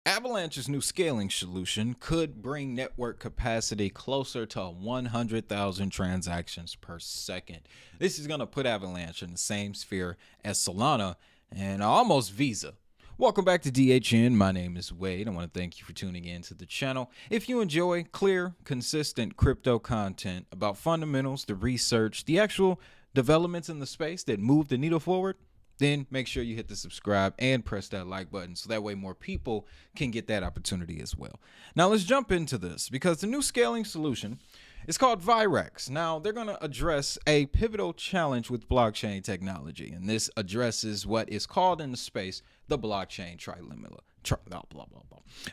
Avalanche's new scaling solution could bring network capacity closer to 100,000 transactions per second. This is going to put Avalanche in the same sphere as Solana and almost Visa. Welcome back to DHN. My name is Wade. I want to thank you for tuning in to the channel. If you enjoy clear, consistent crypto content about fundamentals, the research, the actual developments in the space that move the needle forward, then make sure you hit the subscribe and press that like button so that way more people can get that opportunity as well. Now let's jump into this because the new scaling solution is called VREX. Now they're going to address a pivotal challenge with blockchain technology, and this addresses what is called in the space the blockchain trilemma.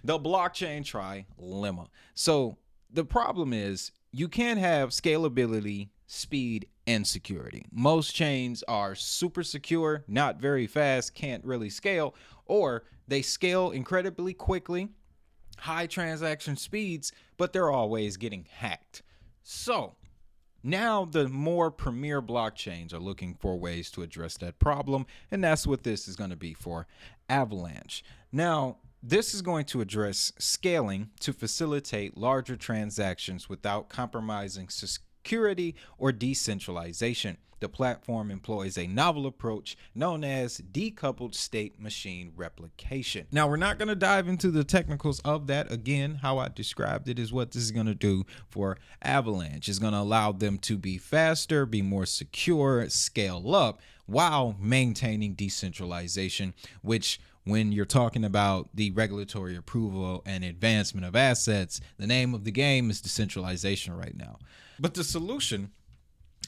The blockchain trilemma. So the problem is you can't have scalability, speed, and security. Most chains are super secure, not very fast, can't really scale, or they scale incredibly quickly, high transaction speeds, but they're always getting hacked. So now the more premier blockchains are looking for ways to address that problem, and that's what this is going to be for Avalanche. Now, this is going to address scaling to facilitate larger transactions without compromising security or decentralization. The platform employs a novel approach known as decoupled state machine replication. Now, we're not going to dive into the technicals of that. Again, how I described it is what this is going to do for Avalanche. It's going to allow them to be faster, be more secure, scale up while maintaining decentralization, which when you're talking about the regulatory approval and advancement of assets, the name of the game is decentralization right now. But the solution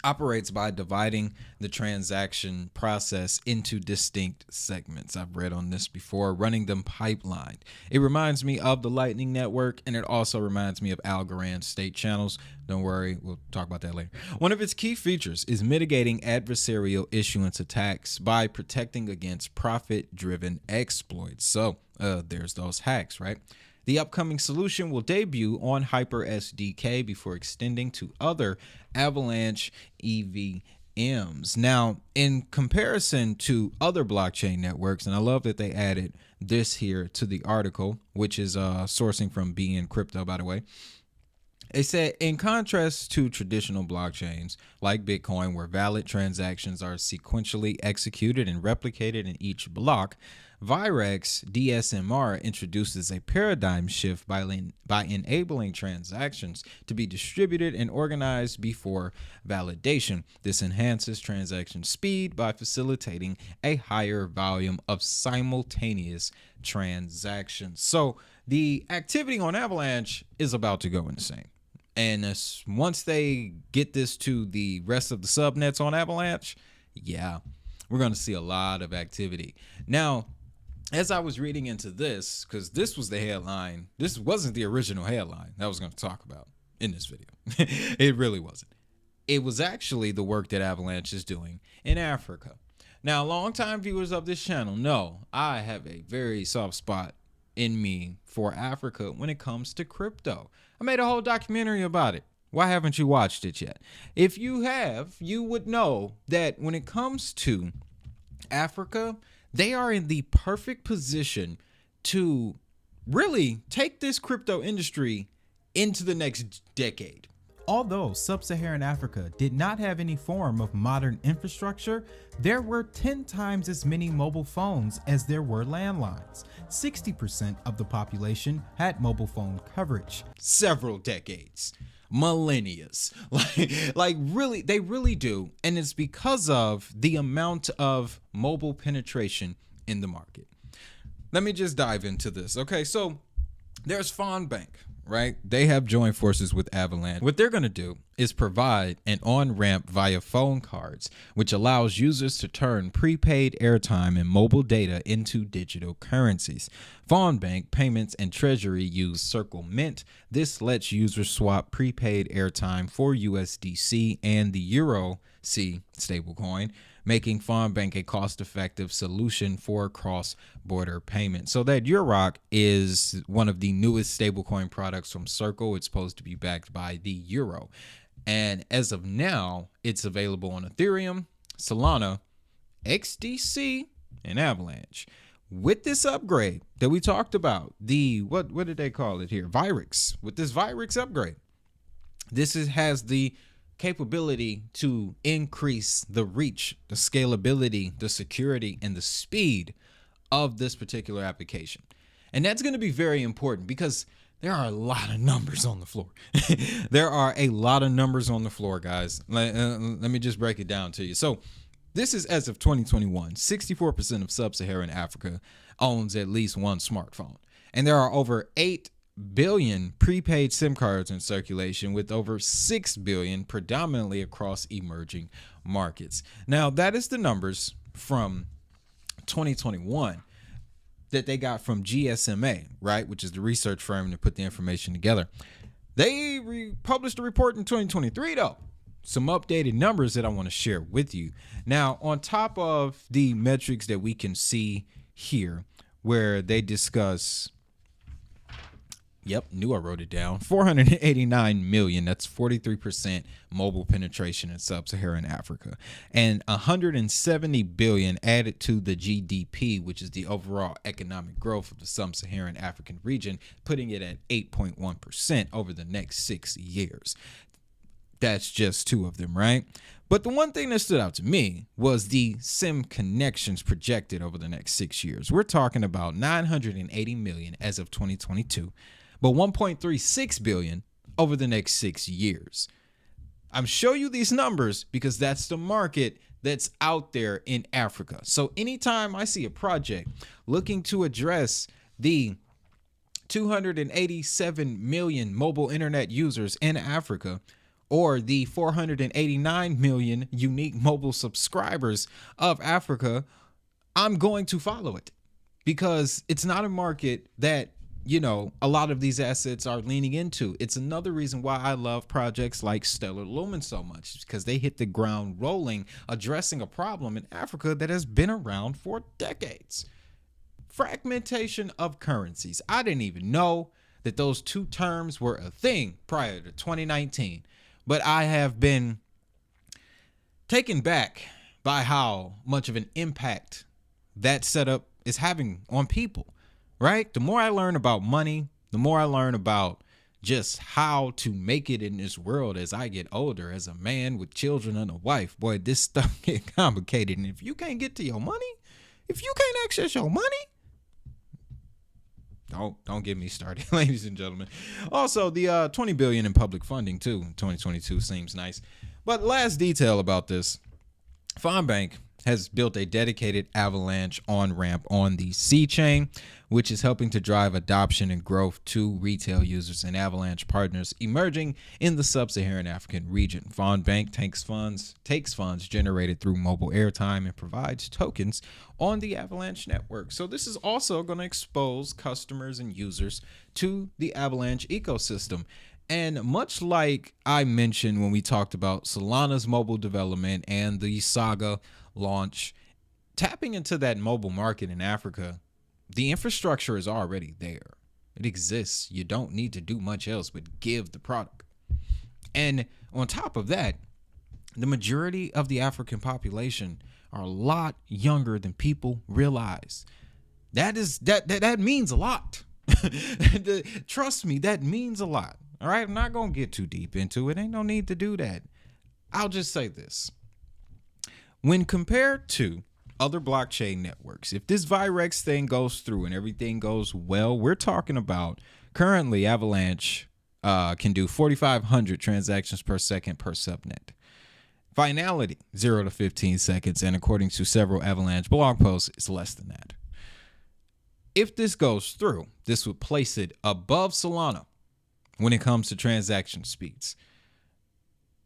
operates by dividing the transaction process into distinct segments. I've read on this before, running them pipelined. It reminds me of the Lightning Network, and it also reminds me of Algorand's state channels. Don't worry, we'll talk about that later. One of its key features is mitigating adversarial issuance attacks by protecting against profit-driven exploits. So there's those hacks, right? The upcoming solution will debut on Hyper SDK before extending to other Avalanche EVMs. Now, in comparison to other blockchain networks, and I love that they added this here to the article, which is sourcing from BN Crypto, by the way. It said, in contrast to traditional blockchains like Bitcoin, where valid transactions are sequentially executed and replicated in each block, VREX DSMR introduces a paradigm shift by enabling transactions to be distributed and organized before validation. This enhances transaction speed by facilitating a higher volume of simultaneous transactions. So the activity on Avalanche is about to go insane. And once they get this to the rest of the subnets on Avalanche, yeah, we're going to see a lot of activity. Now, as I was reading into this, because this was the headline, this wasn't the original headline that I was going to talk about in this video. It really wasn't. It was actually the work that Avalanche is doing in Africa. Now, longtime viewers of this channel know I have a very soft spot in me for Africa when it comes to crypto. I made a whole documentary about it. Why haven't you watched it yet? If you have, you would know that when it comes to Africa, they are in the perfect position to really take this crypto industry into the next decade. Although sub-Saharan Africa did not have any form of modern infrastructure, there were 10 times as many mobile phones as there were landlines. 60% of the population had mobile phone coverage. Several decades, millennia, like really, they really do. And it's because of the amount of mobile penetration in the market. Let me just dive into this. Okay, so there's Fonbank, right? They have joined forces with Avalanche. What they're going to do is provide an on-ramp via phone cards, which allows users to turn prepaid airtime and mobile data into digital currencies. Fonbank Payments and Treasury use Circle Mint. This lets users swap prepaid airtime for USDC and the Euro C stablecoin, making Fonbank a cost-effective solution for cross-border payments. So that Euroc is one of the newest stablecoin products from Circle. It's supposed to be backed by the Euro. And as of now, it's available on Ethereum, Solana, XDC, and Avalanche. with this upgrade that we talked about, the what did they call it here? VREX. With this VREX upgrade, has the capability to increase the reach, the scalability, the security, and the speed of this particular application. And that's going to be very important because there are a lot of numbers on the floor. There are a lot of numbers on the floor, guys. Let me just break it down to you. So this is as of 2021. 64% of sub-Saharan Africa owns at least one smartphone. And there are over 8 billion prepaid SIM cards in circulation, with over 6 billion predominantly across emerging markets. Now, that is the numbers from 2021 that they got from GSMA, right, which is the research firm that put the information together. They published a report in 2023, though. Some updated numbers that I want to share with you. Now, on top of the metrics that we can see here, where they discuss, I wrote it down, 489 million, that's 43% mobile penetration in sub-Saharan Africa, and 170 billion added to the GDP, which is the overall economic growth of the sub-Saharan African region, putting it at 8.1% over the next 6 years. That's just two of them, right? But the one thing that stood out to me was the SIM connections projected over the next 6 years. We're talking about 980 million as of 2022, but 1.36 billion over the next 6 years. I'm showing you these numbers because that's the market that's out there in Africa. So anytime I see a project looking to address the 287 million mobile internet users in Africa, or the 489 million unique mobile subscribers of Africa, I'm going to follow it because it's not a market that, a lot of these assets are leaning into. It's another reason why I love projects like Stellar Lumen so much, because they hit the ground rolling, addressing a problem in Africa that has been around for decades. Fragmentation of currencies. I didn't even know that those two terms were a thing prior to 2019. But I have been taken back by how much of an impact that setup is having on people, right? The more I learn about money, the more I learn about just how to make it in this world as I get older, as a man with children and a wife. Boy, this stuff get complicated. And if you can't get to your money, if you can't access your money, don't get me started, ladies and gentlemen. Also, the 20 billion in public funding too in 2022 seems nice. But last detail about this, Farmbank has built a dedicated Avalanche on-ramp on the C chain, which is helping to drive adoption and growth to retail users and Avalanche partners emerging in the sub-Saharan African region. Farmbank takes funds generated through mobile airtime and provides tokens on the Avalanche network. So this is also going to expose customers and users to the Avalanche ecosystem. And much like I mentioned when we talked about Solana's mobile development and the Saga launch, tapping into that mobile market in Africa, the infrastructure is already there. It exists. You don't need to do much else but give the product. And on top of that, the majority of the African population are a lot younger than people realize. That means a lot. Trust me, that means a lot. All right, I'm not going to get too deep into it. Ain't no need to do that. I'll just say this. When compared to other blockchain networks, if this VREX thing goes through and everything goes well, we're talking about currently Avalanche can do 4,500 transactions per second per subnet. Finality, 0 to 15 seconds. And according to several Avalanche blog posts, it's less than that. If this goes through, this would place it above Solana when it comes to transaction speeds.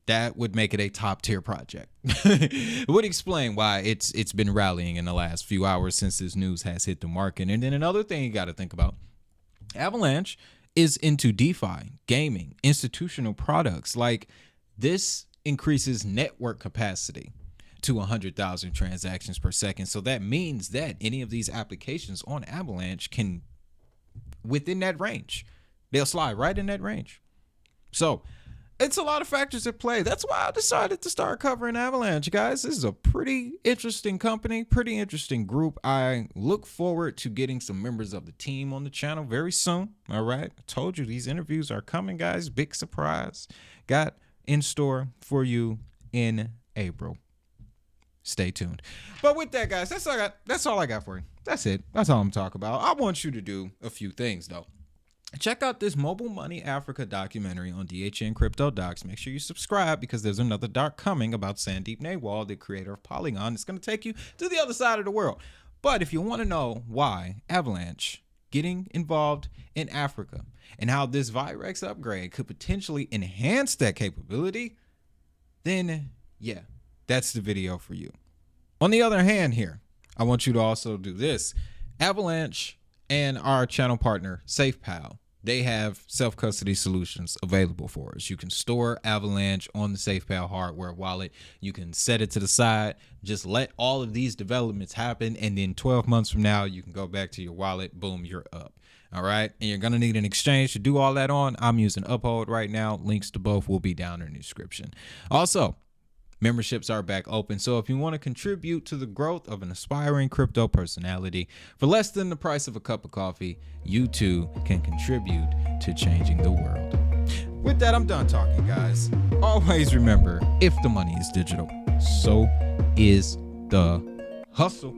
That would make it a top tier project. It would explain why it's been rallying in the last few hours since this news has hit the market. And then another thing you got to think about, Avalanche is into DeFi, gaming, institutional products. Like, this increases network capacity to 100,000 transactions per second. So that means that any of these applications on Avalanche can, within that range, they'll slide right in that range. So it's a lot of factors at play. That's why I decided to start covering Avalanche, guys. This is a pretty interesting company, pretty interesting group. I look forward to getting some members of the team on the channel very soon. All right. I told you these interviews are coming, guys. Big surprise got in store for you in April. Stay tuned. But with that, guys, that's all I got for you. That's it. That's all I'm talking about. I want you to do a few things, though. Check out this Mobile Money Africa documentary on DHN Crypto Docs. Make sure you subscribe because there's another doc coming about Sandeep Naywal, the creator of Polygon. It's going to take you to the other side of the world. But if you want to know why Avalanche getting involved in Africa and how this VREX upgrade could potentially enhance that capability, then yeah, that's the video for you. On the other hand here, I want you to also do this. Avalanche and our channel partner, SafePal, they have self-custody solutions available for us. You can store Avalanche on the SafePal hardware wallet. You can set it to the side. Just let all of these developments happen. And then 12 months from now, you can go back to your wallet. Boom, you're up. All right. And you're going to need an exchange to do all that on. I'm using Uphold right now. Links to both will be down in the description. Also, memberships are back open, so if you want to contribute to the growth of an aspiring crypto personality for less than the price of a cup of coffee, you too can contribute to changing the world. With that, I'm done talking, guys. Always remember, if the money is digital, so is the hustle.